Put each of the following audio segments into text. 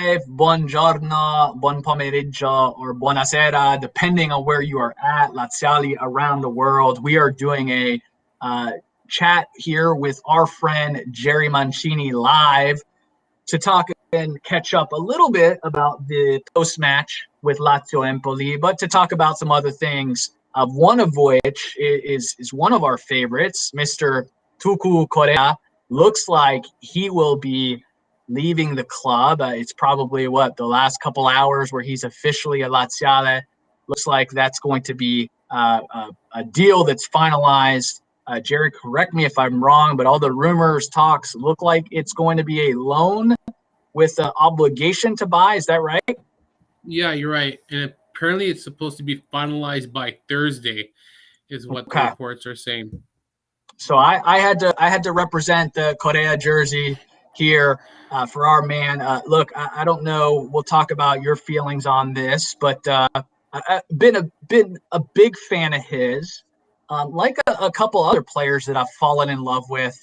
live, buongiorno, buon pomeriggio, or buonasera, depending on where you are at, Laziali around the world. We are doing a chat here with our friend Jerry Mancini live to talk and catch up a little bit about the post-match with Lazio Empoli, but to talk about some other things, one of which is one of our favorites, Mr. Tuku Correa. Looks like he will be leaving the club. It's probably the last couple hours where he's officially a Laziale. Looks like that's going to be a deal that's finalized. Jerry, correct me if I'm wrong, but all the rumors, talks look like it's going to be a loan with an obligation to buy. Is that right? Yeah, you're right. And apparently it's supposed to be finalized by Thursday, is what the reports are saying. So I had to represent the Correa jersey here for our man. Look, I don't know. We'll talk about your feelings on this, but I've been a big fan of his. Like a couple other players that I've fallen in love with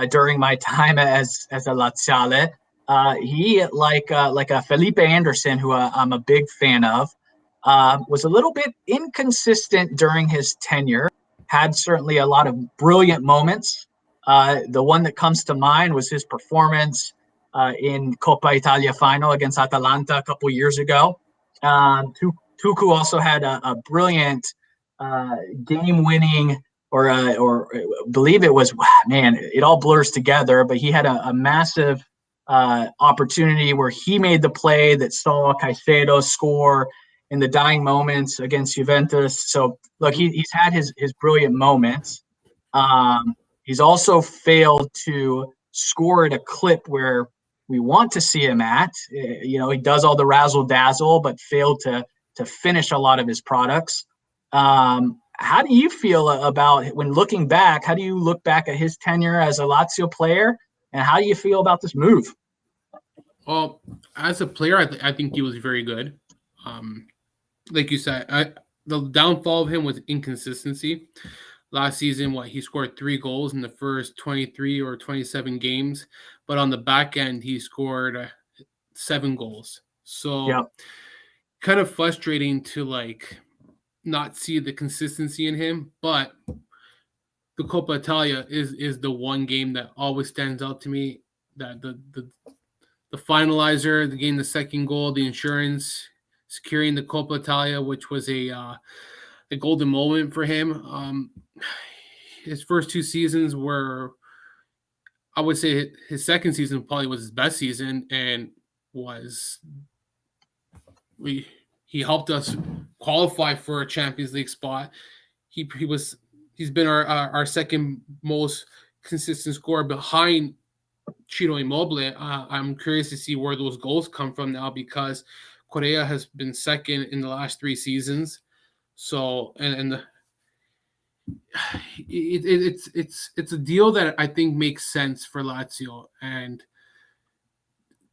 during my time as a Laziale. He like a Felipe Anderson, who I'm a big fan of, was a little bit inconsistent during his tenure. Had certainly a lot of brilliant moments. The one that comes to mind was his performance in Coppa Italia final against Atalanta a couple years ago. Tuku also had a brilliant game-winning, or I believe it was, man, it all blurs together, but he had a massive opportunity where he made the play that saw Caicedo score in the dying moments against Juventus. So look, he's had his brilliant moments. He's also failed to score at a clip where we want to see him at. He does all the razzle dazzle, but failed to finish a lot of his products. How do you feel about, when looking back, how do you look back at his tenure as a Lazio player, and how do you feel about this move? Well, as a player, I think he was very good. Like you said, the downfall of him was inconsistency. Last season, he scored 3 goals in the first 23 or 27 games, but on the back end, he scored 7 goals. So kind of frustrating to not see the consistency in him, but the Coppa Italia is the one game that always stands out to me, that the finalizer, the game, the second goal, the insurance, securing the Coppa Italia, which was a golden moment for him. His first 2 seasons were, I would say his second season probably was his best season, and he helped us qualify for a Champions League spot. He's been our second most consistent scorer behind Ciro Immobile. I'm curious to see where those goals come from now, because Correa has been second in the last 3 seasons. So it's a deal that I think makes sense for Lazio. And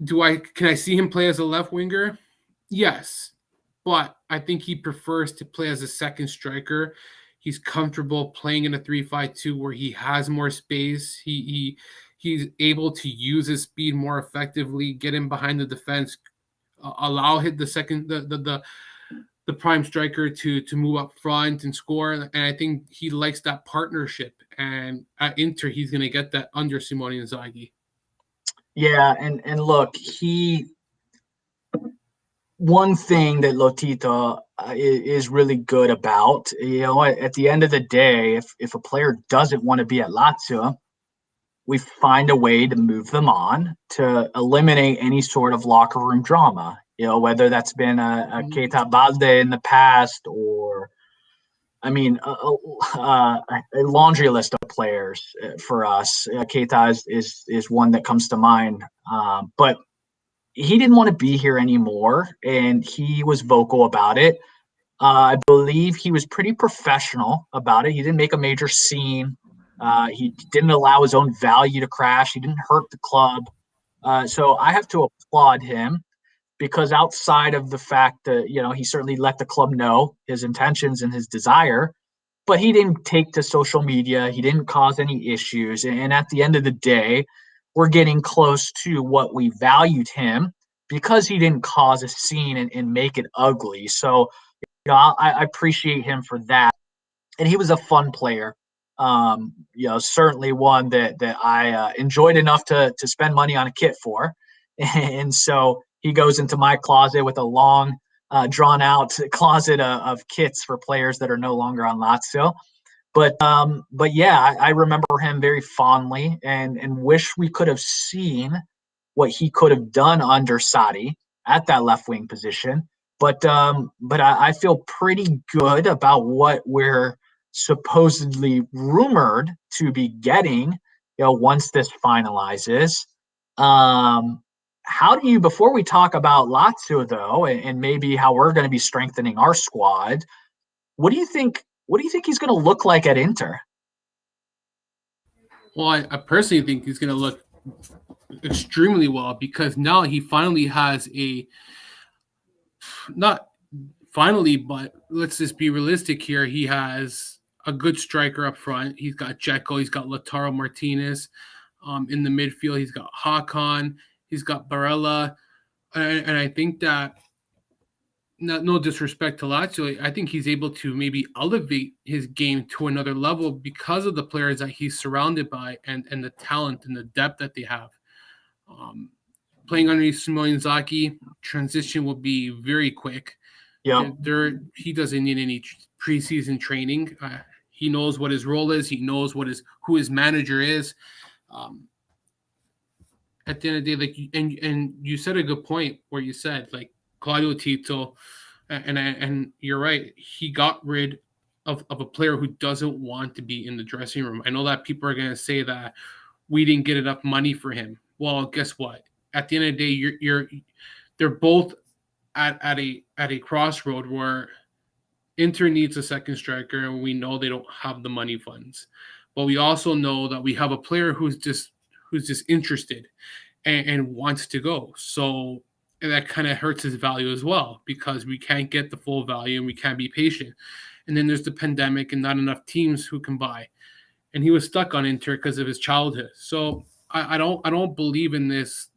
can I see him play as a left winger? Yes, but I think he prefers to play as a second striker. He's comfortable playing in a 3-5-2 where he has more space. He's able to use his speed more effectively, get in behind the defense, allow the prime striker to move up front and score. And I think he likes that partnership. And at Inter, he's going to get that under Simone Inzaghi. Yeah, and look, one thing that Lotito is really good about, at the end of the day, if a player doesn't want to be at Lazio, we find a way to move them on to eliminate any sort of locker room drama, whether that's been a Keita Balde in the past, or, a laundry list of players for us. Keita is one that comes to mind. But he didn't want to be here anymore, and he was vocal about it. I believe he was pretty professional about it. He didn't make a major scene. He didn't allow his own value to crash. He didn't hurt the club. So I have to applaud him, because outside of the fact that, he certainly let the club know his intentions and his desire, but he didn't take to social media. He didn't cause any issues. And at the end of the day, we're getting close to what we valued him because he didn't cause a scene and make it ugly. So, I appreciate him for that. And he was a fun player. Certainly one that I enjoyed enough to spend money on a kit for. And so he goes into my closet with a long, drawn out closet of kits for players that are no longer on Lazio. But yeah, I remember him very fondly and wish we could have seen what he could have done under Sadi at that left wing position. But I feel pretty good about what we're supposedly rumored to be getting, once this finalizes. How do you, before we talk about Lazio though, and maybe how we're going to be strengthening our squad, what do you think? What do you think he's going to look like at Inter? Well, I personally think he's going to look extremely well because now he finally has not finally, but let's just be realistic here. He has a good striker up front. He's got Dzeko, he's got Lautaro Martinez. In the midfield, he's got Hakan, he's got Barella. And I think that, no disrespect to Lazio, I think he's able to maybe elevate his game to another level because of the players that he's surrounded by and the talent and the depth that they have. Playing underneath Simone Inzaghi, transition will be very quick. Yeah. He doesn't need any preseason training. He knows what his role is. He knows who his manager is. At the end of the day, and you said a good point where you said Claudio Tito, and you're right. He got rid of a player who doesn't want to be in the dressing room. I know that people are going to say that we didn't get enough money for him. Well, guess what? At the end of the day, they're both at a crossroad where Inter needs a second striker, and we know they don't have the money funds. But we also know that we have a player who's just interested and wants to go. So that kind of hurts his value as well because we can't get the full value and we can't be patient. And then there's the pandemic and not enough teams who can buy. And he was stuck on Inter because of his childhood. So I don't believe in this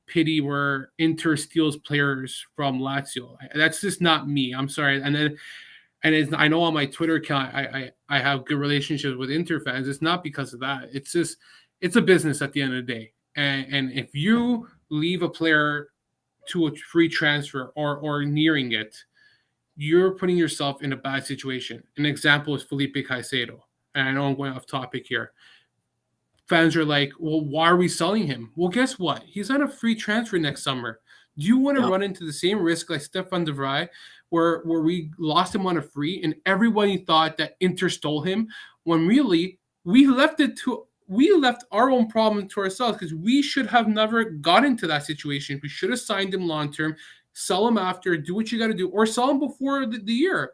pity where Inter steals players from Lazio. That's just not me. I'm sorry. I know on my Twitter account I have good relationships with Inter fans. It's not because of that. It's a business at the end of the day. And if you leave a player to a free transfer or nearing it, you're putting yourself in a bad situation. An example is Felipe Caicedo. And I know I'm going off topic here. Fans are like, well, why are we selling him? Well, guess what? He's on a free transfer next summer. Do you want to run into the same risk like Stefan de Vrij, where we lost him on a free and everybody thought that Inter stole him, when really we left our own problem to ourselves because we should have never got into that situation. We should have signed him long-term, sell him after, do what you got to do, or sell him before the year.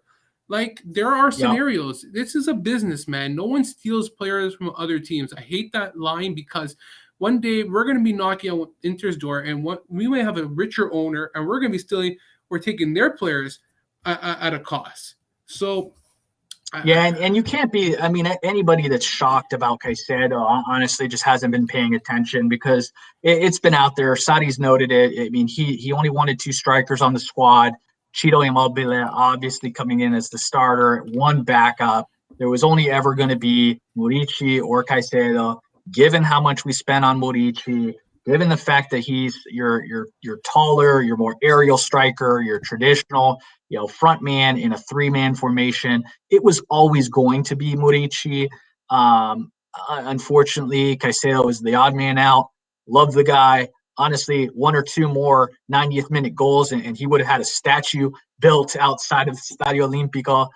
There are scenarios. Yep. This is a business, man. No one steals players from other teams. I hate that line because one day we're going to be knocking on Inter's door and we may have a richer owner and we're going to be stealing. We're taking their players at a cost. So, and you can't be. I mean, anybody that's shocked about Caicedo honestly just hasn't been paying attention because it's been out there. Sadi's noted it. I mean, he only wanted 2 strikers on the squad. Ciro Immobile obviously coming in as the starter, 1 backup. There was only ever going to be Murici or Caicedo. Given how much we spent on Murici, given the fact that he's you're taller, you're more aerial striker, you're traditional, front man in a 3-man formation, it was always going to be Murici. Unfortunately, Caicedo is the odd man out. Love the guy. Honestly, 1 or 2 more 90th minute goals, and he would have had a statue built outside of the Stadio Olimpico.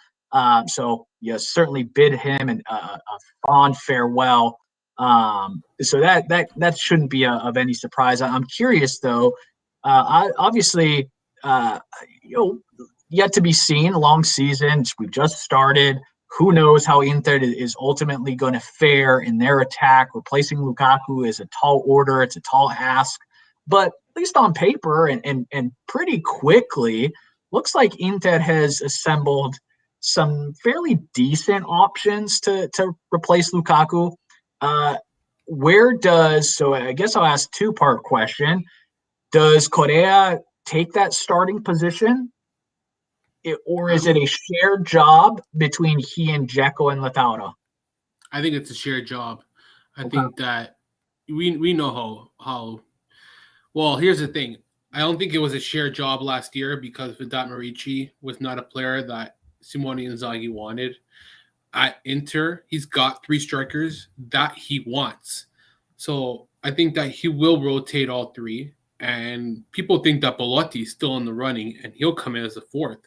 So, certainly bid him a fond farewell. So that shouldn't be of any surprise. I'm curious, though. Obviously, yet to be seen. Long season. We've just started. Who knows how Inter is ultimately going to fare in their attack? Replacing Lukaku is a tall order. It's a tall ask. But at least on paper and pretty quickly, looks like Inter has assembled some fairly decent options to replace Lukaku. So I guess I'll ask 2-part question. Does Correa take that starting position, or is it a shared job between he and Dzeko and Lautaro? I think it's a shared job. I Okay. think that we know how well. Here's the thing. I don't think it was a shared job last year because Vedat Marici was not a player that Simone Inzaghi wanted. At Inter, he's got 3 strikers that he wants. So I think that he will rotate all 3. And people think that Belotti's still in the running and he'll come in as a 4th.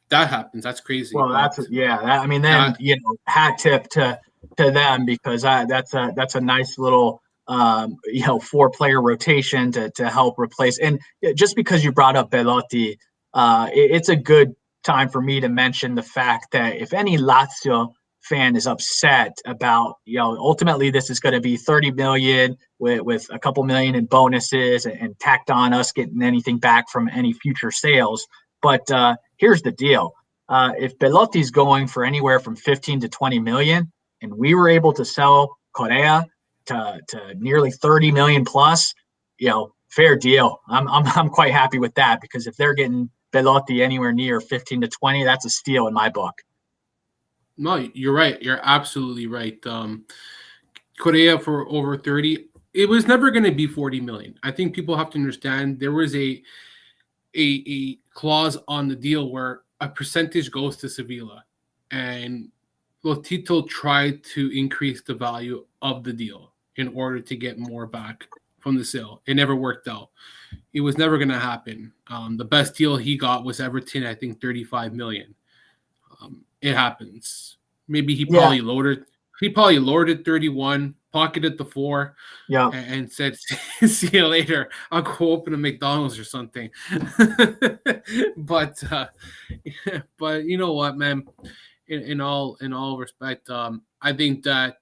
That happens. That's crazy. Well, But I mean, then that, hat tip to them, because that's a nice little 4-player rotation to help replace. And just because you brought up Belotti, it's a good time for me to mention the fact that if any Lazio fan is upset about, ultimately this is going to be 30 million with a couple million in bonuses and tacked on us getting anything back from any future sales. But here's the deal. If Belotti's going for anywhere from 15 to 20 million, and we were able to sell Correa to nearly 30 million plus, fair deal. I'm quite happy with that, because if they're getting Belotti anywhere near 15 to 20, that's a steal in my book. No, you're right. You're absolutely right. Correa for over 30, it was never going to be 40 million. I think people have to understand there was a clause on the deal where a percentage goes to Sevilla, and Lotito tried to increase the value of the deal in order to get more back from the sale. It never worked out. It was never going to happen. The best deal he got was Everton, I think 35 million. It happens. Maybe he probably lowered it 31, pocketed the 4, and said, "See you later. I'll go open a McDonald's or something." but you know what, man? In all respect, I think that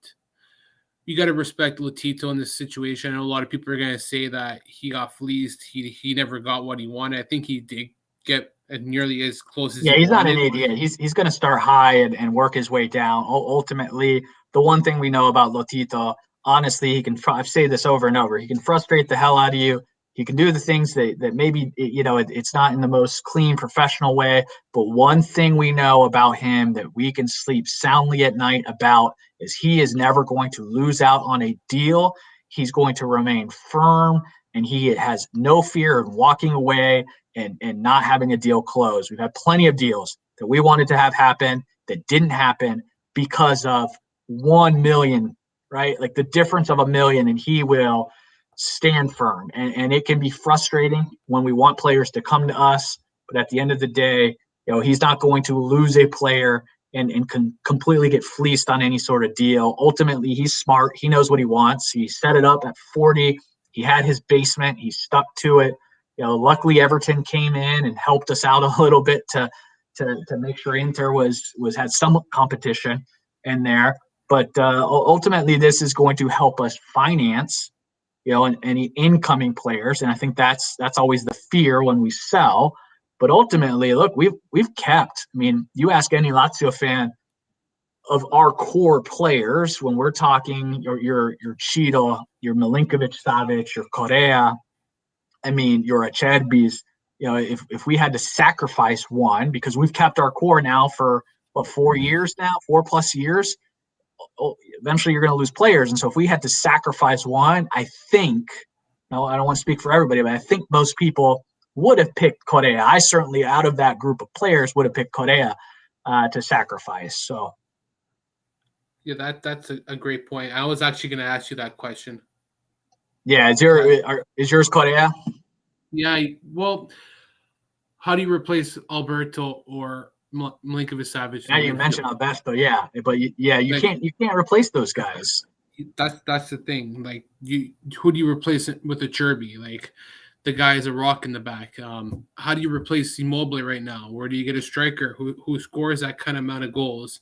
you got to respect Lotito in this situation. I know a lot of people are going to say that he got fleeced. He never got what he wanted. I think he did get nearly as close as he he's wanted. not an idiot. He's going to start high and work his way down. Ultimately, the one thing we know about Lotito, honestly, he can. I've said this over and over. He can frustrate the hell out of you. He can do the things that maybe it's not in the most clean, professional way. But one thing we know about him that we can sleep soundly at night about is he is never going to lose out on a deal. He's going to remain firm, and he has no fear of walking away and not having a deal close. We've had plenty of deals that we wanted to have happen that didn't happen because of 1 million, right? Like the difference of $1 million, and he will stand firm. And it can be frustrating when we want players to come to us, but at the end of the day, he's not going to lose a player and can completely get fleeced on any sort of deal. Ultimately, he's smart. He knows what he wants. He set it up at 40. He had his basement. He stuck to it. Luckily Everton came in and helped us out a little bit to make sure Inter had some competition in there. But ultimately, this is going to help us finance, any incoming players, and I think that's always the fear when we sell. But ultimately, look, we've kept. I mean, you ask any Lazio fan of our core players when we're talking your Cheeto, your Milinkovic-Savic, your Correa. I mean, your Acherbis, if we had to sacrifice one, because we've kept our core now for 4 years now, 4+ years, eventually you're going to lose players. And so if we had to sacrifice one, I think, I don't want to speak for everybody, but I think most people would have picked Correa. I certainly, out of that group of players, would have picked Correa to sacrifice. So. Yeah, that's a great point. I was actually going to ask you that question. Yeah, is yours Correa? Yeah, well, how do you replace Alberto or Milinkovic-Savic? Now you mentioned Alberto, yeah, but you can't replace those guys. That's the thing. Like, who do you replace it with? Acherbi? Like, the guy is a rock in the back. How do you replace Immobile right now? Where do you get a striker who scores that kind of amount of goals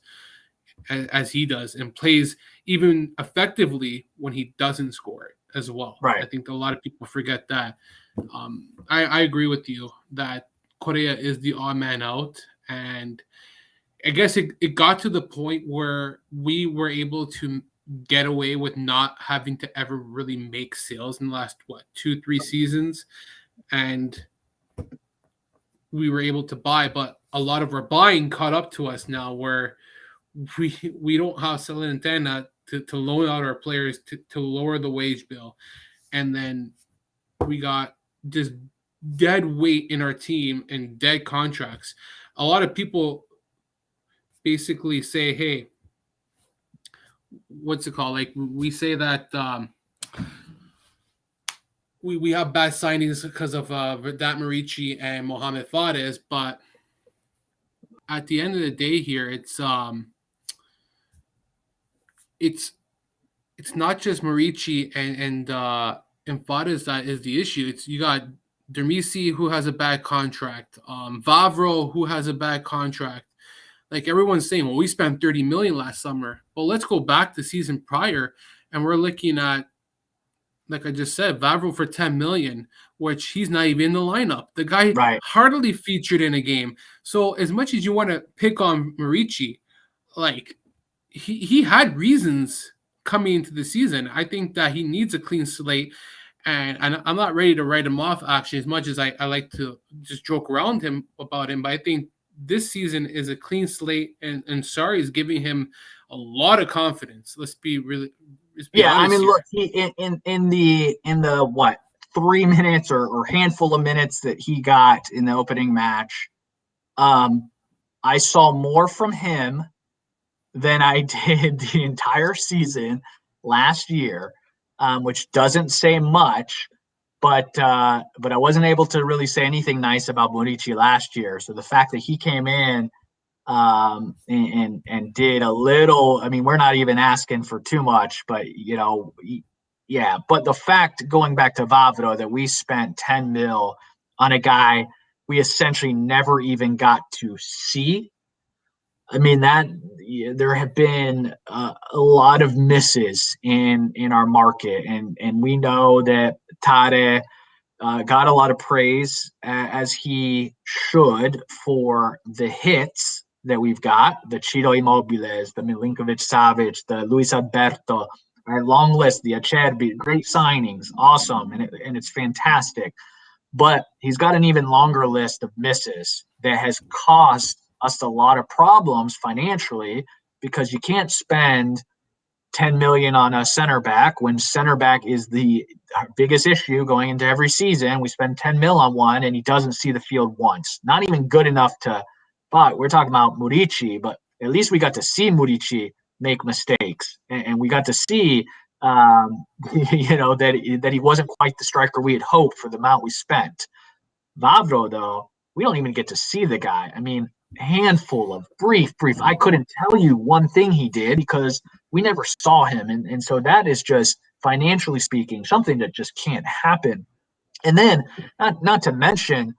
as he does and plays even effectively when he doesn't score it as well? Right. I think a lot of people forget that. I agree with you that Correa is the odd man out, and I guess it got to the point where we were able to get away with not having to ever really make sales in the last 2-3 seasons and we were able to buy, but a lot of our buying caught up to us now where we don't have Salernitana to loan out our players to lower the wage bill. And then we got just dead weight in our team and dead contracts. A lot of people basically say, hey, what's it called? Like we say that we have bad signings because of that Marici and Mohamed Fades, but at the end of the day here, it's not just Marici and Fades that is the issue. It's you got Dermisi who has a bad contract, Vavro who has a bad contract. Like everyone's saying, well, we spent 30 million last summer. Well, let's go back the season prior, and we're looking at, like I just said, Vavro for 10 million, which he's not even in the lineup. The guy hardly featured in a game. So as much as you want to pick on Marici, like he had reasons coming into the season. I think that he needs a clean slate, and I'm not ready to write him off actually as much as I like to just joke around him about him. But I think this season is a clean slate, and Sarri is giving him a lot of confidence. Let's be I mean, here. look, he in the what 3 minutes or handful of minutes that he got in the opening match, I saw more from him than I did the entire season last year, which doesn't say much. But I wasn't able to really say anything nice about Murici last year. So the fact that he came in and did a little, I mean, we're not even asking for too much, but yeah. But the fact, going back to Vavro, that we spent 10 mil on a guy we essentially never even got to see. I mean, that there have been a lot of misses in our market, and we know that Tade got a lot of praise, as he should, for the hits that we've got, the Ciro Immobiles, the Milinkovic-Savic, the Luis Alberto, our long list, the Acerbi, great signings, awesome, and it's fantastic. But he's got an even longer list of misses that has cost us a lot of problems financially, because you can't spend 10 million on a center back when center back is the biggest issue going into every season. We spend 10 mil on one and he doesn't see the field once. Not even good enough to, but we're talking about Murici, but at least we got to see Murici make mistakes, and we got to see that he wasn't quite the striker we had hoped for the amount we spent. Vavro, though, we don't even get to see the guy. I mean, handful of brief. I couldn't tell you one thing he did because we never saw him. And so that is just, financially speaking, something that just can't happen. And then, not to mention,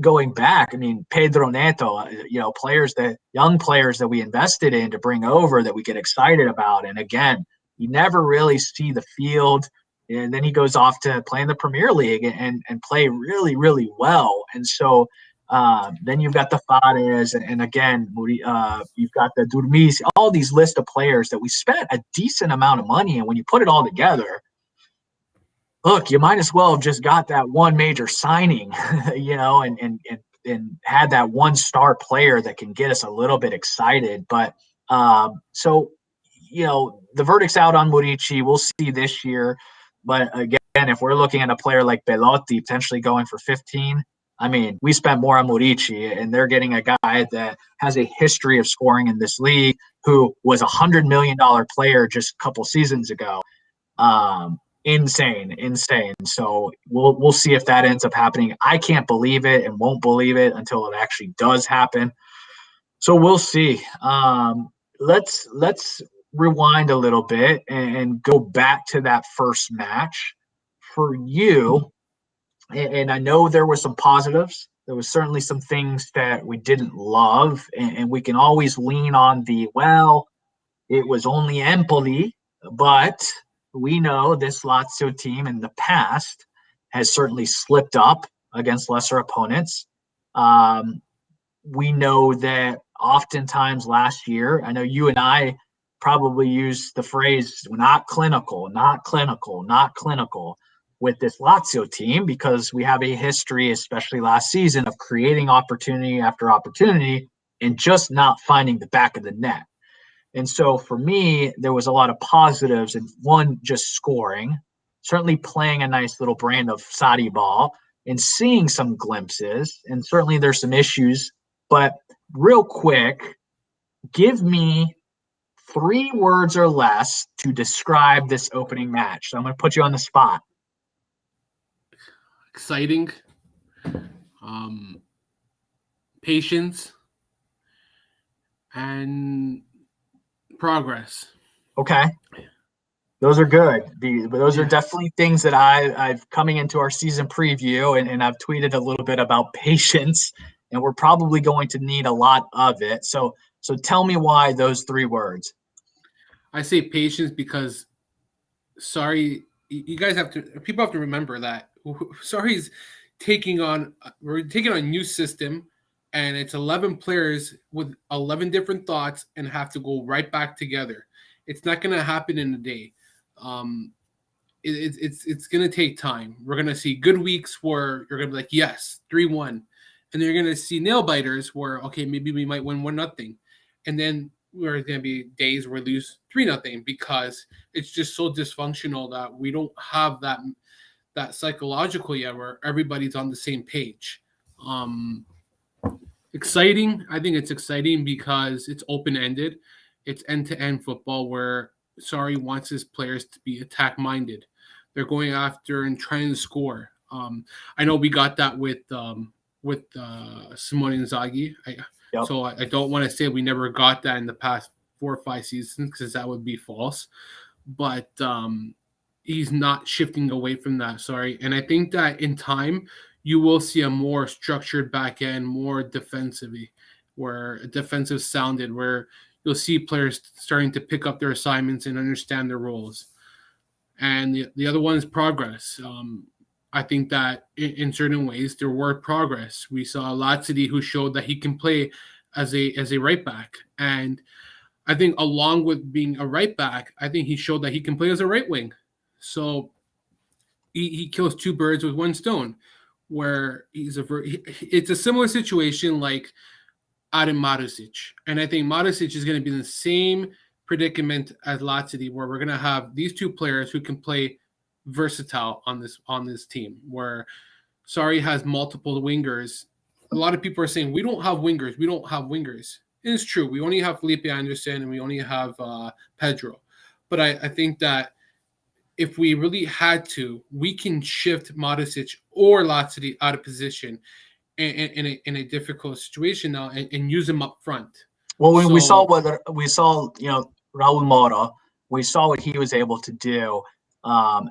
going back, I mean, Pedro Neto, young players that we invested in to bring over that we get excited about. And again, you never really see the field. And then he goes off to play in the Premier League and play really, really well. And so then you've got the Fades, and again, you've got the Durmis, all these list of players that we spent a decent amount of money. And when you put it all together, look, you might as well have just got that one major signing, and had that one star player that can get us a little bit excited. But so, the verdict's out on Murici. We'll see this year. But again, if we're looking at a player like Belotti potentially going for 15, I mean, we spent more on Murici, and they're getting a guy that has a history of scoring in this league, who was $100 million player just a couple seasons ago. Insane. So we'll see if that ends up happening. I can't believe it and won't believe it until it actually does happen. So we'll see. Let's rewind a little bit and go back to that first match for you. And I know there were some positives. There was certainly some things that we didn't love, and we can always lean on it was only Empoli, but we know this Lazio team in the past has certainly slipped up against lesser opponents. We know that oftentimes last year, I know you and I probably used the phrase not clinical. with this Lazio team because we have a history, especially last season, of creating opportunity after opportunity and just not finding the back of the net. And so for me, there was a lot of positives and one, just scoring, certainly playing a nice little brand of Sadi ball and seeing some glimpses. And certainly there's some issues, but real quick, give me 3 words or less to describe this opening match. So I'm going to put you on the spot. Exciting, patience, and progress. Okay. Those are good. Those are definitely things that I've coming into our season preview, and I've tweeted a little bit about patience, and we're probably going to need a lot of it. So tell me why those 3 words. I say patience because you guys people have to remember that Sarri's we're taking on a new system, and it's 11 players with 11 different thoughts and have to go right back together. It's not going to happen in a day. It's going to take time. We're going to see good weeks where you're going to be like, yes, 3-1. And then you're going to see nail biters where, okay, maybe we might win 1-0. And then there's going to be days where we lose 3-0 because it's just so dysfunctional that we don't have that psychological yet where everybody's on the same page. Exciting. I think it's exciting because it's open-ended. It's end-to-end football where Sarri wants his players to be attack-minded. They're going after and trying to score. I know we got that with Simone Inzaghi. Yep. So I don't want to say we never got that in the past 4 or 5 seasons because that would be false. But he's not shifting away from that, And I think that in time, you will see a more structured back end, more defensively, where defensive sounded, where you'll see players starting to pick up their assignments and understand their roles. And the other one is progress. I think that in certain ways there were progress. We saw Lazio who showed that he can play as a right back, and I think along with being a right back, I think he showed that he can play as a right wing. So he kills 2 birds with 1 stone. Where it's a similar situation like Adam Marusic, and I think Marusic is going to be in the same predicament as Lazio, where we're going to have these 2 players who can play versatile on this team, where Sarri has multiple wingers. A lot of people are saying we don't have wingers. It is true. We only have Felipe Anderson and we only have Pedro. But I think that if we really had to, we can shift Marusic or Lazio out of position in a difficult situation now and use him up front. Well, when we saw Raul Mora, we saw what he was able to do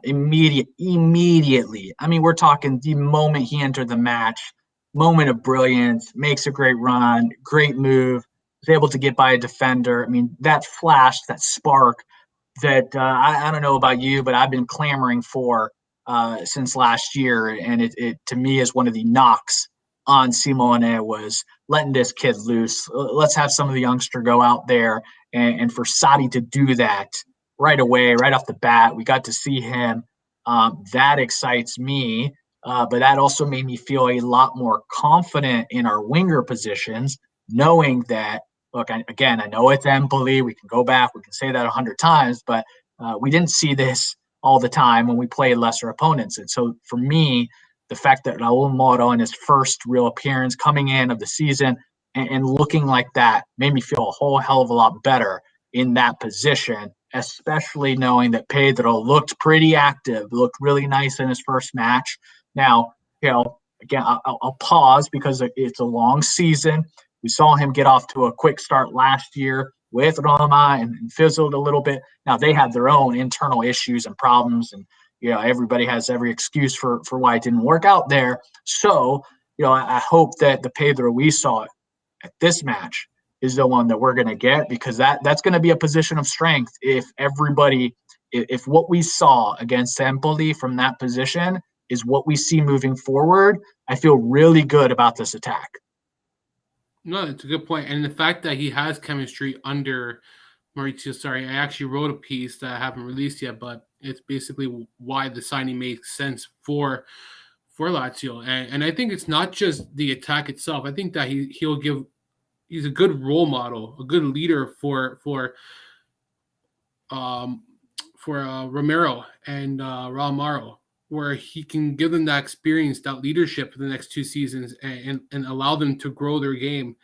immediately. I mean, we're talking the moment he entered the match, moment of brilliance, makes a great run, great move, was able to get by a defender. I mean, that flash, that spark that I don't know about you, but I've been clamoring for since last year. And it to me is one of the knocks on Simone was letting this kid loose. Let's have some of the youngster go out there and for Sadi to do that right away, right off the bat. We got to see him. That excites me. But that also made me feel a lot more confident in our winger positions, knowing that, look, I know it's Empoli. We can go back. We can say that 100 times, but we didn't see this all the time when we played lesser opponents. And so for me, the fact that Raul Moro in his first real appearance coming in of the season and looking like that made me feel a whole hell of a lot better in that position, especially knowing that Pedro looked pretty active, looked really nice in his first match. Now, again, I'll pause because it's a long season. We saw him get off to a quick start last year with Roma and fizzled a little bit. Now they have their own internal issues and problems, and everybody has every excuse for why it didn't work out there. So, I hope that the Pedro we saw at this match is the one that we're going to get, because that's going to be a position of strength. If what we saw against Empoli from that position is what we see moving forward, I feel really good about this attack. No, it's a good point. And the fact that he has chemistry under Maurizio Sarri. I actually wrote a piece that I haven't released yet, but it's basically why the signing makes sense for Lazio. And I think it's not just the attack itself. I think that he's a good role model, a good leader um, for Romero and Raul, where he can give them that experience, that leadership for the next 2 seasons, and allow them to grow their game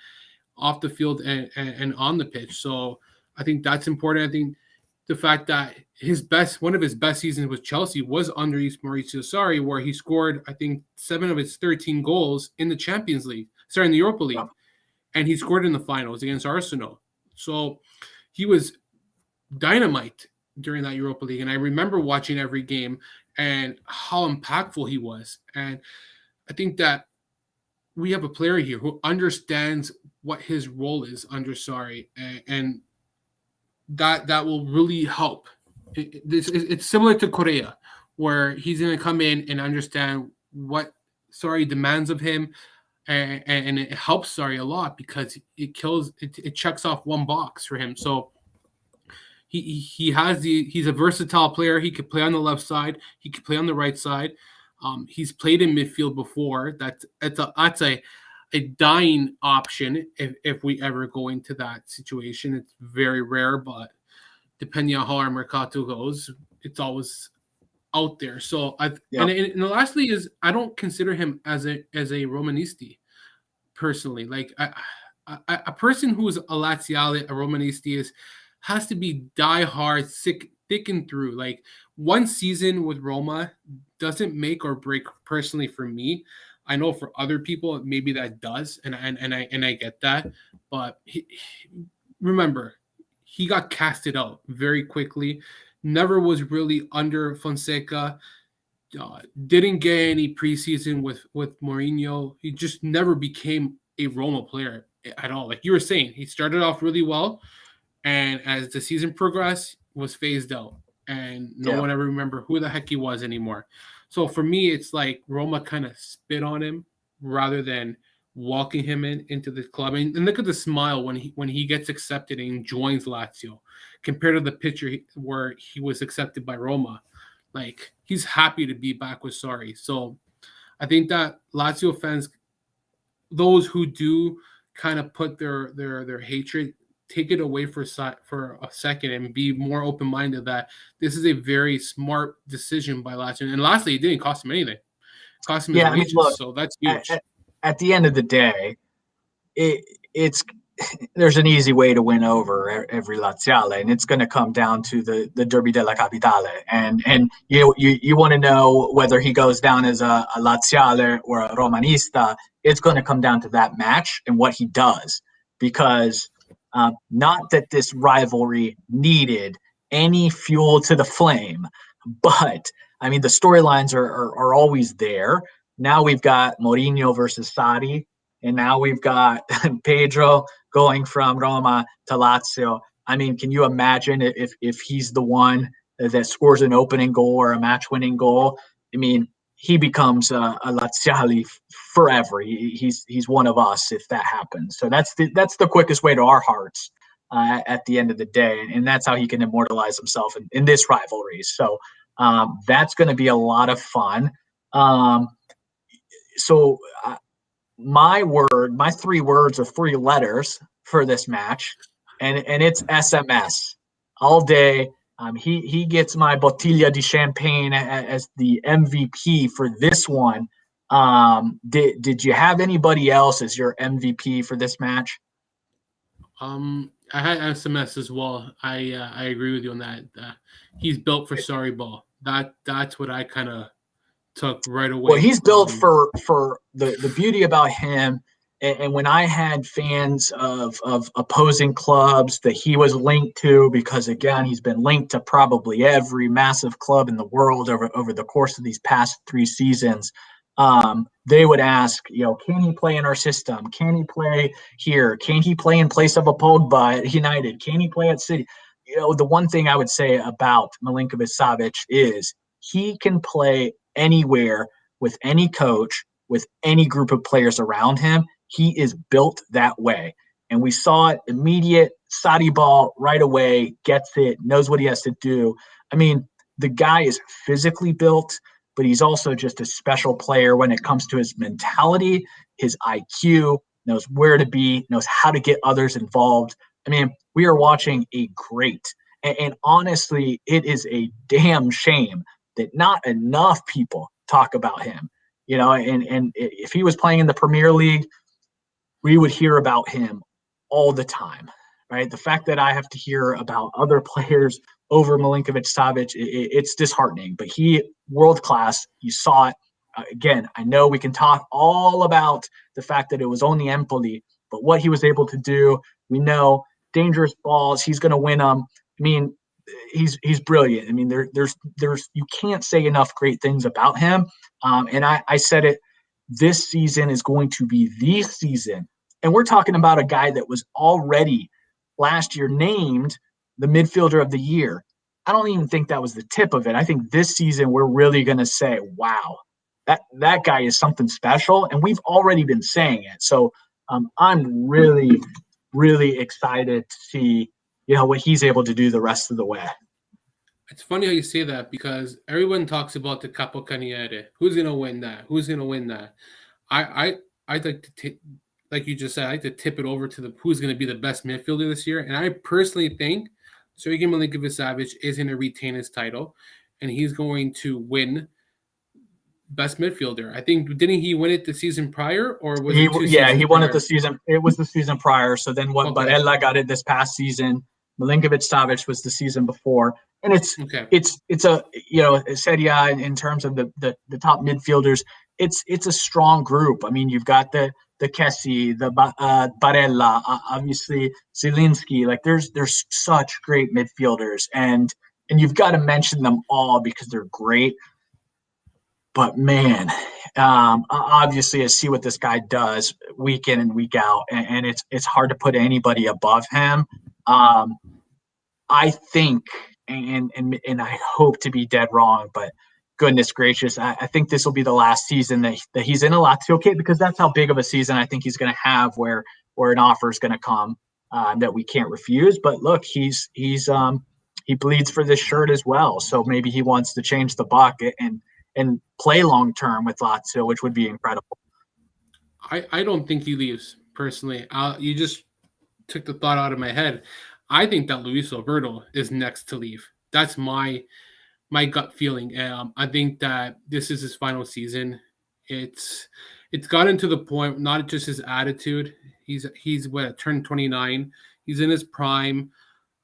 off the field and on the pitch. So I think that's important. I think the fact that one of his best seasons with Chelsea was under Maurizio Sarri, where he scored, I think, 7 of his 13 goals in the Champions League, in the Europa League. And he scored in the finals against Arsenal. So he was dynamite during that Europa League. And I remember watching every game and how impactful he was. And I think that we have a player here who understands what his role is under Sarri, and that will really help. It's similar to Correa, where he's going to come in and understand what Sarri demands of him, and it helps Sarri a lot because it checks off one box for him. So he's a versatile player. He could play on the left side. He could play on the right side. He's played in midfield before. That's a dying option if we ever go into that situation. It's very rare, but depending on how our Mercato goes, it's always out there. So and lastly is I don't consider him as a Romanisti personally. Like a person who is a Laziale, a Romanisti has to be diehard, thick and through. Like one season with Roma doesn't make or break personally for me. I know for other people maybe that does, and I get that. But remember, he got casted out very quickly. Never was really under Fonseca. Didn't get any preseason with Mourinho. He just never became a Roma player at all. Like you were saying, he started off really well, and as the season progressed, was phased out, and no one ever remember who the heck he was anymore. So for me, it's like Roma kind of spit on him rather than walking him into the club. And look at the smile when he gets accepted and joins Lazio, compared to the picture where he was accepted by Roma. Like he's happy to be back with Sarri. So I think that Lazio fans, those who do kind of put their hatred, take it away for a second and be more open-minded that this is a very smart decision by Lazio. And lastly, it didn't cost him anything. It cost him his wages, look, so that's huge. At the end of the day, there's an easy way to win over every Laziale, and it's going to come down to the Derby della Capitale. And you want to know whether he goes down as a Laziale or a Romanista. It's going to come down to that match and what he does, because not that this rivalry needed any fuel to the flame, but I mean the storylines are always there. Now we've got Mourinho versus Sarri, and now we've got Pedro going from Roma to Lazio. I mean, can you imagine if he's the one that scores an opening goal or a match-winning goal? I mean, he becomes a Laziale forever. He's one of us if that happens. So that's the quickest way to our hearts at the end of the day, and that's how he can immortalize himself in this rivalry. So that's going to be a lot of fun. So my 3 words are 3 letters for this match, and it's SMS all day. He gets my bottiglia di champagne as the MVP for this one. Did you have anybody else as your MVP for this match? I had SMS as well. I agree with you on that. He's built for Sarri ball. That's what I kind of took right away. Well, he's built for the beauty about him. And when I had fans of opposing clubs that he was linked to, because again, he's been linked to probably every massive club in the world over the course of these past 3 seasons, they would ask, can he play in our system? Can he play here? Can he play in place of a Pogba at United? Can he play at City? The one thing I would say about Milinkovic-Savic is he can play anywhere with any coach, with any group of players around him. He is built that way. And we saw it immediate Sadi ball right away, gets it, knows what he has to do. I mean, the guy is physically built, but he's also just a special player when it comes to his mentality, his IQ, knows where to be, knows how to get others involved. I mean, we are watching a great, and honestly, it is a damn shame that not enough people talk about him. And if he was playing in the Premier League, we would hear about him all the time, right? The fact that I have to hear about other players over Milinkovic Savic, it's disheartening. But he, world class, you saw it. Again, I know we can talk all about the fact that it was only Empoli, but what he was able to do, we know dangerous balls, he's going to win them. I mean, he's brilliant. I mean, there's you can't say enough great things about him. And I said it, this season is going to be the season. And we're talking about a guy that was already last year named the midfielder of the year. I don't even think that was the tip of it. I think this season we're really going to say, wow, that guy is something special. And we've already been saying it. So I'm really, really excited to see, what he's able to do the rest of the way. It's funny how you say that because everyone talks about the Capocannoniere. Who's gonna win that? Who's gonna win that? I'd like to like you just said, I like to tip it over to the who's gonna be the best midfielder this year. And I personally think Sergej Milinkovic-Savic is gonna retain his title and he's going to win best midfielder. I think didn't he win it the season prior or was it 2 seasons he won prior? it the season. It was the season prior. So then what Barella got it this past season. Milinkovic-Savic was the season before. And it's a Serie A in terms of the top midfielders. It's a strong group. I mean, you've got the Kessie, the Barella, obviously Zielinski. Like there's such great midfielders, and you've got to mention them all because they're great. But man, obviously, I see what this guy does week in and week out, and it's hard to put anybody above him. I think, and I hope to be dead wrong, but goodness gracious, I think this will be the last season that he's in a Lazio kit because that's how big of a season I think he's going to have where an offer is going to come that we can't refuse. But look, he bleeds for this shirt as well, so maybe he wants to change the buck and play long term with Lazio, which would be incredible. I don't think he leaves personally. You just took the thought out of my head. I think that Luis Alberto is next to leave. That's my gut feeling. I think that this is his final season. It's gotten to the point, not just his attitude. He's turned 29. He's in his prime.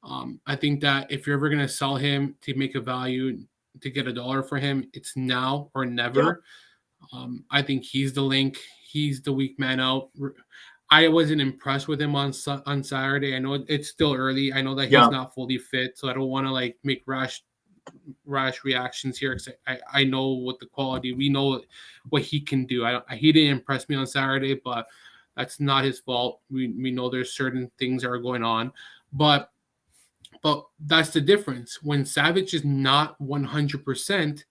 I think that if you're ever going to sell him to make a value to get $1 for him, it's now or never. Yeah. I think he's the link. He's the weak man out. I wasn't impressed with him on Saturday. I know it's still early. I know that he's not fully fit, so I don't want to make rash reactions here. Cause I know what the quality. We know what he can do. He didn't impress me on Saturday, but that's not his fault. We know there's certain things that are going on, but that's the difference. When Savic is not 100%,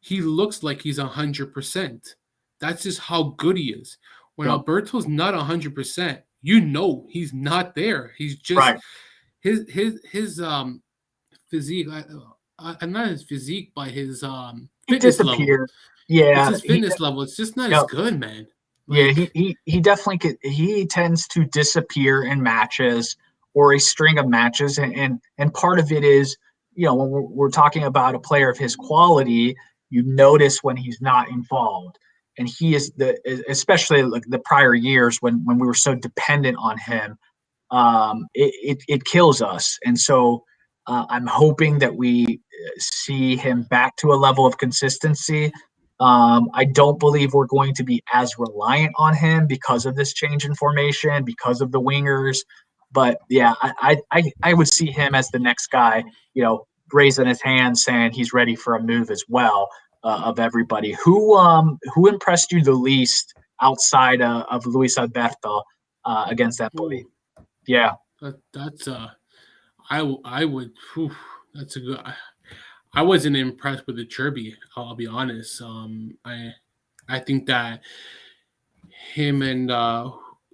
he looks like he's 100%. That's just how good he is. When Alberto's not 100%, he's not there. He's just his physique. And not his physique, but his fitness level. Yeah, it's his fitness level. It's just not as good, man. He definitely he tends to disappear in matches or a string of matches, and part of it is when we're talking about a player of his quality, you notice when he's not involved. And he is especially like the prior years when we were so dependent on him, it kills us. And so I'm hoping that we see him back to a level of consistency. I don't believe we're going to be as reliant on him because of this change in formation, because of the wingers. But yeah, I would see him as the next guy, raising his hand saying he's ready for a move as well. Of everybody, who impressed you the least outside of Luis Alberto against Empoli? Yeah, that's I would. That's a good. I wasn't impressed with the Cherby. I'll be honest. I think that him and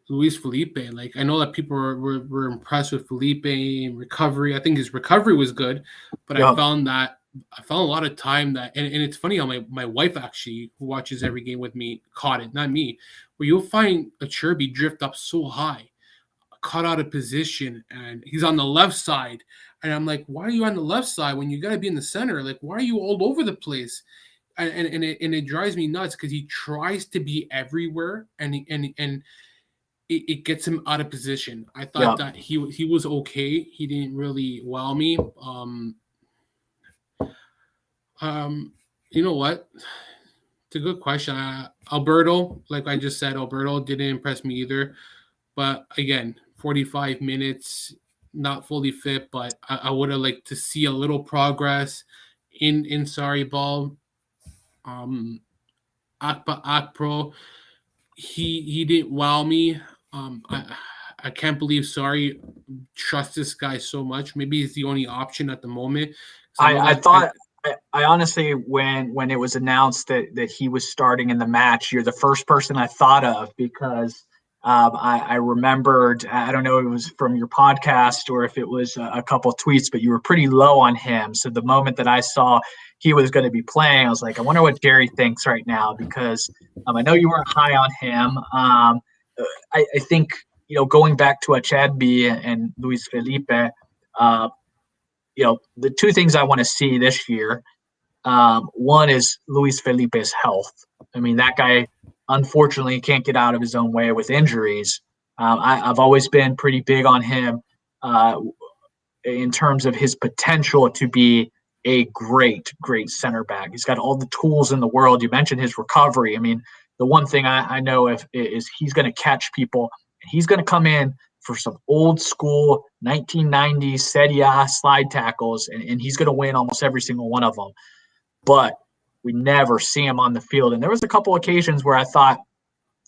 Luis Felipe. Like I know that people were impressed with Felipe in recovery. I think his recovery was good, but Yeah. I found a lot of time and it's funny how my wife actually, who watches every game with me, caught it, not me, where you'll find a Cherby drift up so high, caught out of position, and he's on the left side. And I'm like, why are you on the left side when you got to be in the center? Like, why are you all over the place? And it drives me nuts because he tries to be everywhere, and it gets him out of position. I Yeah. thought that he was okay. He didn't really wow me. You know what? It's a good question. Alberto, like I just said, Alberto didn't impress me either. But again, 45 minutes, not fully fit, but I would have liked to see a little progress in Sorry Ball. Akpro, he didn't wow me. I can't believe Sorry trust this guy so much. Maybe he's the only option at the moment. I know I that thought I honestly when it was announced that he was starting in the match, you're the first person I thought of because I remembered, I don't know if it was from your podcast or if it was a couple of tweets, but you were pretty low on him. So the moment that I saw he was going to be playing, I was like, I wonder what Jerry thinks right now because I know you weren't high on him. I think going back to Achadbi and Luis Felipe. Uh, the two things I want to see this year. One is Luis Felipe's health. I mean, that guy unfortunately can't get out of his own way with injuries. I've always been pretty big on him uh, in terms of his potential to be a great center back. He's got all the tools in the world. You mentioned his recovery. I mean, the one thing I know is he's going to catch people. He's going to come in for some old school 1990s Serie A slide tackles, and he's going to win almost every single one of them. But we never see him on the field. And there was a couple occasions where I thought,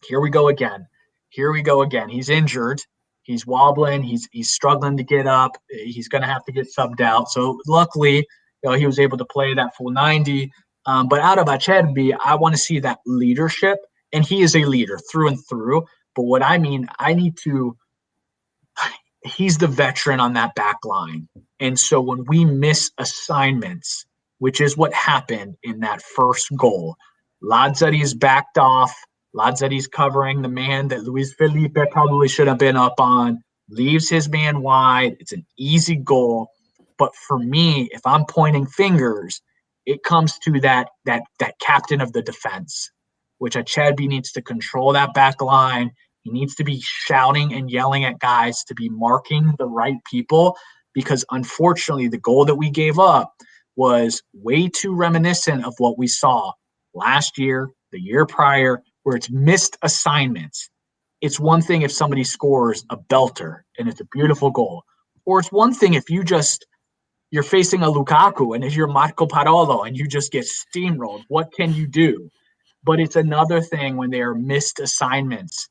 here we go again. Here we go again. He's injured. He's wobbling. He's struggling to get up. He's going to have to get subbed out. So luckily, he was able to play that full 90. But out of Acerbi, I want to see that leadership. And he is a leader through and through. But what I mean, he's the veteran on that back line. And so when we miss assignments, which is what happened in that first goal, Lazzari's backed off. Lazzari's covering the man that Luis Felipe probably should have been up on, leaves his man wide. It's an easy goal. But for me, if I'm pointing fingers, it comes to that captain of the defense, which Achebe needs to control that back line. He needs to be shouting and yelling at guys to be marking the right people because unfortunately the goal that we gave up was way too reminiscent of what we saw last year, the year prior, where it's missed assignments. It's one thing if somebody scores a belter and it's a beautiful goal. Or it's one thing if you're facing a Lukaku and if you're Marco Parolo and you just get steamrolled. What can you do? But it's another thing when they are missed assignments.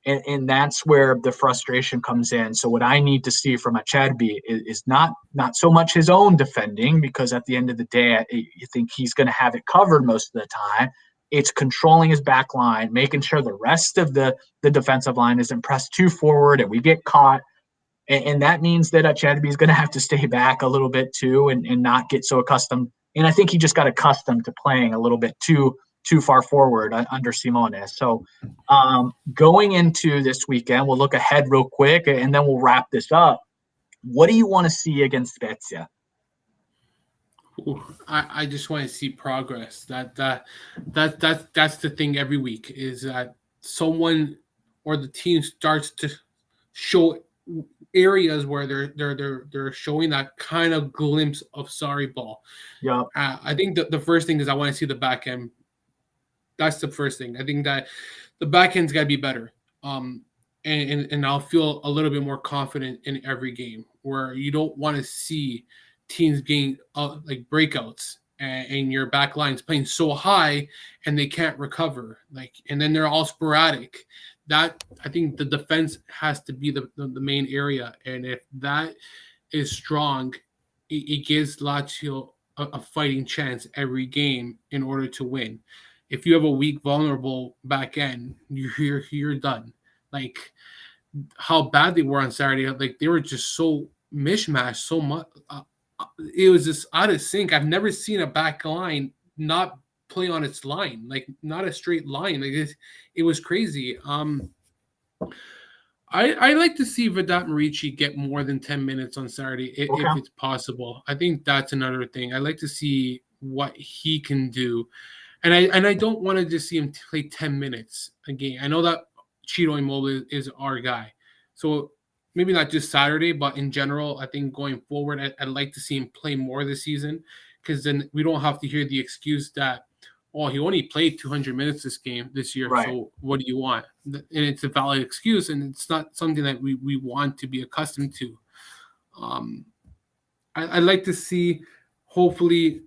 And that's where the frustration comes in. So what I need to see from Acerbi is not so much his own defending, because at the end of the day, you think he's going to have it covered most of the time. It's controlling his back line, making sure the rest of the defensive line isn't pressed too forward and we get caught. And that means that Acerbi is going to have to stay back a little bit too and not get so accustomed. And I think he just got accustomed to playing a little bit too far forward under Simone. So going into this weekend, we'll look ahead real quick and then we'll wrap this up. What do you want to see against Spezia? I just want to see progress. That's the thing every week is that someone or the team starts to show areas where they're showing that kind of glimpse of sorry ball. Yeah. I think that the first thing is I want to see the back end. That's the first thing. I think that the back end's got to be better. And I'll feel a little bit more confident in every game where you don't want to see teams being like breakouts and your back line's playing so high and they can't recover. And then they're all sporadic. That I think the defense has to be the main area. And if that is strong, it gives Lazio a fighting chance every game in order to win. If you have a weak, vulnerable back end, you're done. like how bad they were on Saturday. Like they were just so mishmash, so much. It was just out of sync. I've never seen a back line not play on its line, like not a straight line. Like it was crazy. I like to see Vedat Marici get more than 10 minutes on Saturday if it's possible. I think that's another thing. I like to see what he can do. And I don't want to just see him play 10 minutes a game. I know that Ciro Immobile is our guy. So maybe not just Saturday, but in general, I think going forward, I'd like to see him play more this season, because then we don't have to hear the excuse that, oh, he only played 200 minutes this year. Right. So what do you want? And it's a valid excuse, and it's not something that we want to be accustomed to. I'd like to see, hopefully,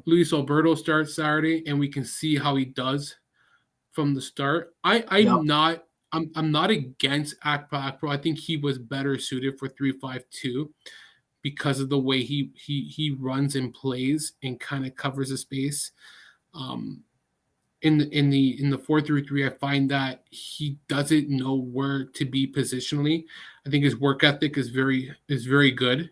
Luis Alberto start Saturday, and we can see how he does from the start. I'm not against Akpo. I think he was better suited for 3-5-2 because of the way he runs and plays and kind of covers the space. In the 4-3-3, I find that he doesn't know where to be positionally. I think his work ethic is very good.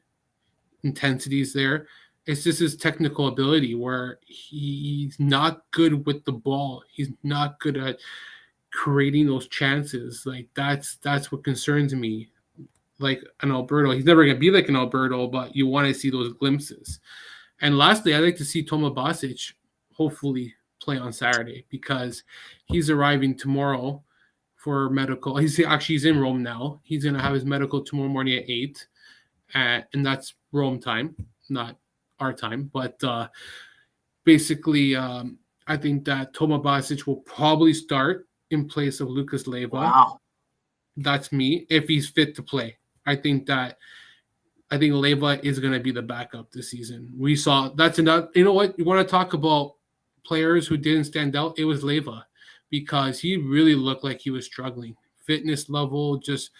Intensity is there. It's just his technical ability where he's not good with the ball. He's not good at creating those chances. Like that's what concerns me. Like an Alberto, he's never gonna be like an Alberto, but you want to see those glimpses. And lastly, I'd like to see Toma Basic hopefully play on Saturday, because he's arriving tomorrow for medical. He's in Rome now. He's gonna have his medical tomorrow morning at 8, and that's Rome time, not our time. But basically, I think that Toma Basic will probably start in place of Lucas Leiva. Wow. That's me, if he's fit to play. I think Leiva is going to be the backup this season. We saw that's enough. You know what? You want to talk about players who didn't stand out? It was Leiva, because he really looked like he was struggling. Fitness level, just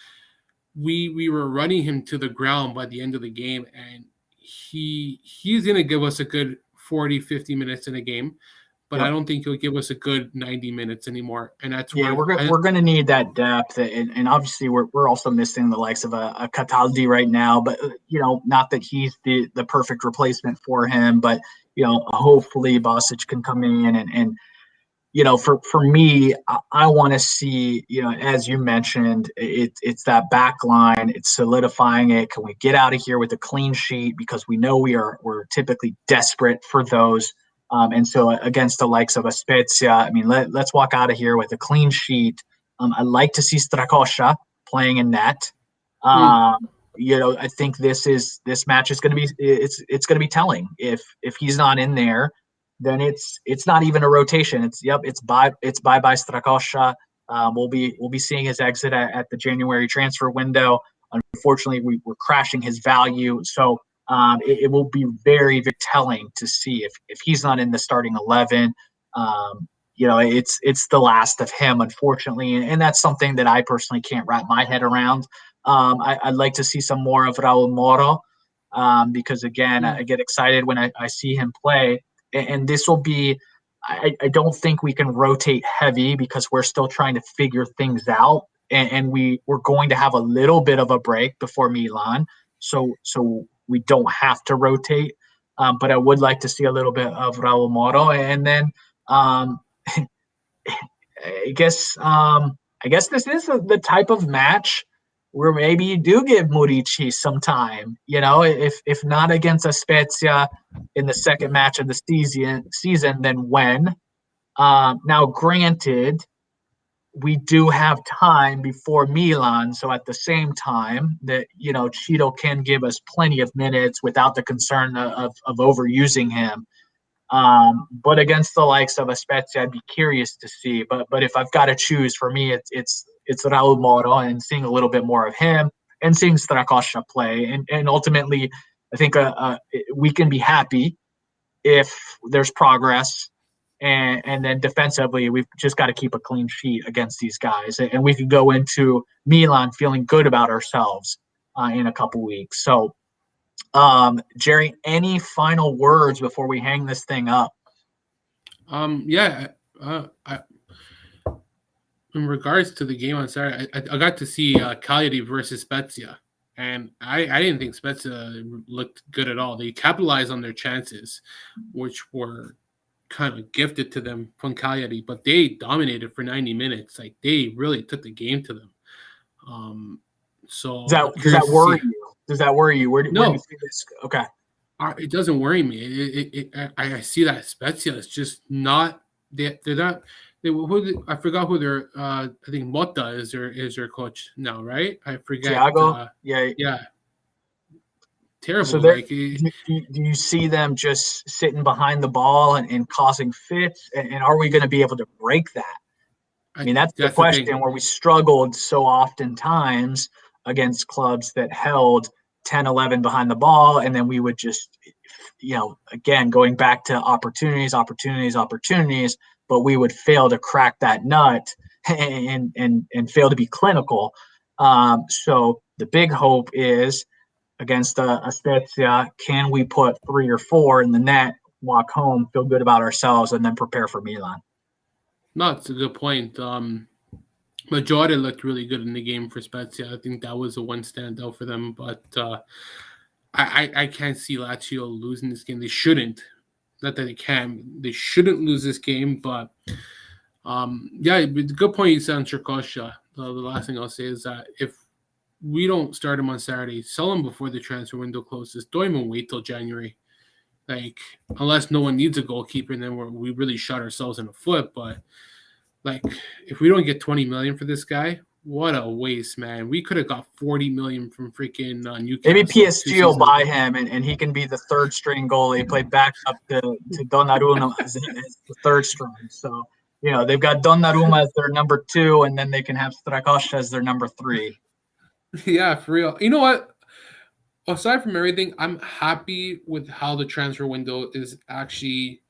we were running him to the ground by the end of the game, and he's going to give us a good 40, 50 minutes in a game. But I don't think he'll give us a good 90 minutes anymore, and that's we're going to need that depth, and obviously we're also missing the likes of a Cataldi right now. But not that he's the perfect replacement for him, but hopefully Basic can come in and for me, I want to see, as you mentioned, it's that back line, it's solidifying it. Can we get out of here with a clean sheet? Because we know we're typically desperate for those. And so against the likes of a Spezia, I mean, let's walk out of here with a clean sheet. I'd like to see Strakosha playing in net. I think this match is going to be it's going to be telling. If he's not in there, then it's not even a rotation. It's bye Strakosha. We'll be seeing his exit at the January transfer window. Unfortunately, we're crashing his value. So it will be very, very telling to see if he's not in the starting 11. It's the last of him, unfortunately, and that's something that I personally can't wrap my head around. I'd like to see some more of Raul Moro, because again, I get excited when I see him play, and this will be. I don't think we can rotate heavy because we're still trying to figure things out, and we're going to have a little bit of a break before Milan, so we don't have to rotate. But I would like to see a little bit of Raul Moro, and then I guess this is the type of match where maybe you do give Murici some time. If not against a Spezia in the second match of the season, then when? Now, granted, we do have time before Milan, so at the same time that Cheeto can give us plenty of minutes without the concern of overusing him. But against the likes of a Spezia, I'd be curious to see. But if I've got to choose, for me, it's Raul Moro, and seeing a little bit more of him and seeing Strakosha play. And ultimately, I think we can be happy if there's progress. And then defensively, we've just got to keep a clean sheet against these guys. And we can go into Milan feeling good about ourselves in a couple weeks. So, Jerry, any final words before we hang this thing up? in regards to the game on Saturday, I got to see Cagliari versus Spezia, and I didn't think Spezia looked good at all. They capitalized on their chances, which were kind of gifted to them from Cagliari, but they dominated for 90 minutes. Like, they really took the game to them. So Does that worry you? Does that worry you? Where do you see this? Okay. It doesn't worry me. I see that Spezia is just not. They're not. I forgot who their. I think Motta is their coach now, right? I forget. Thiago? Yeah. Terrible. So do you see them just sitting behind the ball and causing fits? And are we going to be able to break that? I mean, that's the question where we struggled so oftentimes against clubs that held 10, 11 behind the ball. And then we would just, again, going back to opportunities, but we would fail to crack that nut and fail to be clinical. So the big hope is against a Spezia, can we put 3 or 4 in the net, walk home, feel good about ourselves, and then prepare for Milan? No, it's a good point. Majority looked really good in the game for Spezia. I think that was the one standout for them. But I can't see Lazio losing this game. They shouldn't. Not that they can. They shouldn't lose this game. But, the good point you said on Tricoscia. The last thing I'll say is that if we don't start him on Saturday, sell him before the transfer window closes. Don't even wait till January. Like, unless no one needs a goalkeeper, and then we really shot ourselves in the foot. But, like, if we don't get 20 million for this guy, what a waste, man. We could have got 40 million from freaking Newcastle. Maybe PSG will buy him, and he can be the third string goalie. Play back up to Donnarumma as the third string. So, they've got Donnarumma as their number 2, and then they can have Strakosha as their number 3. Yeah, for real. You know what? Aside from everything, I'm happy with how the transfer window is actually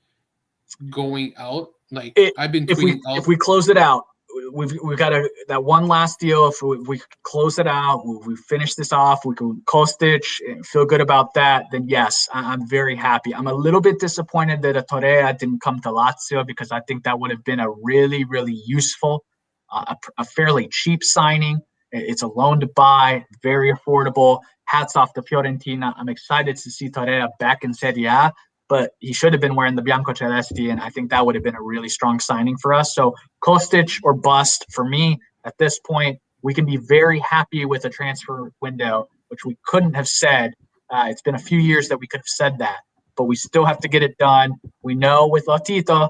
going out. Like, I've been tweeting out. If we close it out, we've got that one last deal. If we close it out, we finish this off, we can Kostic, feel good about that, then yes, I'm very happy. I'm a little bit disappointed that a Torreira didn't come to Lazio, because I think that would have been a really, really useful, a fairly cheap signing. It's a loan to buy, very affordable. Hats off to Fiorentina. I'm excited to see Torreira back in Serie A, but he should have been wearing the Biancocelesti, and I think that would have been a really strong signing for us. So Kostic or bust for me at this point. We can be very happy with a transfer window, which we couldn't have said. It's been a few years that we could have said that, but we still have to get it done. We know with Lotito,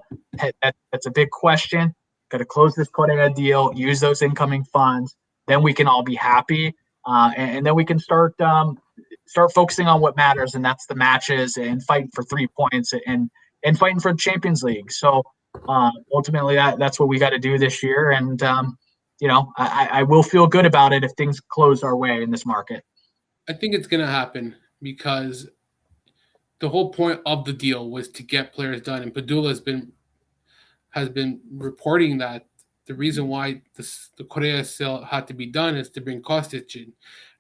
that's a big question. Got to close this Correa deal, use those incoming funds. Then we can all be happy, and then we can start focusing on what matters, and that's the matches and fighting for 3 points and fighting for the Champions League. So ultimately, that's what we got to do this year, and I will feel good about it if things close our way in this market. I think it's going to happen because the whole point of the deal was to get players done, and Padula has been reporting that the reason why the Correa sale had to be done is to bring Kostic in.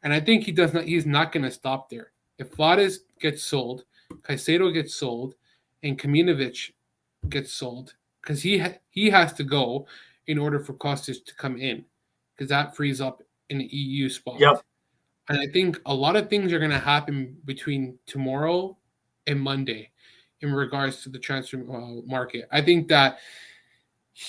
And I think he's not going to stop there. If Flores gets sold, Caicedo gets sold, and Kaminovic gets sold, because he has to go in order for Kostic to come in, because that frees up an EU spot. Yep. And I think a lot of things are going to happen between tomorrow and Monday in regards to the transfer market. I think that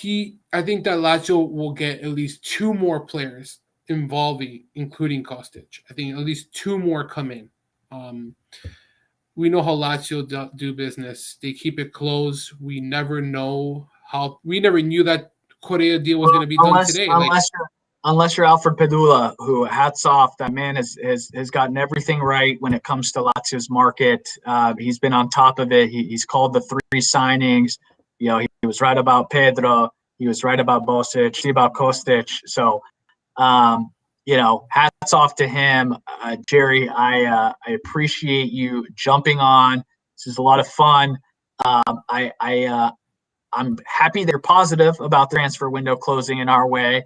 Lazio will get at least 2 more players involving, including Kostic. I think at least 2 more come in. We know how Lazio do business. They keep it close. We never knew that Correa deal was going to be done today. Unless you're Alfred Padula, who, hats off, that man has gotten everything right when it comes to Lazio's market. He's been on top of it. He's called the 3 signings. He was right about Pedro. He was right about Bosic, about Kostic. So, hats off to him. Jerry, I appreciate you jumping on. This is a lot of fun. I'm happy that you're positive about the transfer window closing in our way.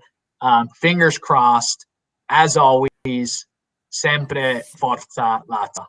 Fingers crossed. As always, sempre forza Lazio.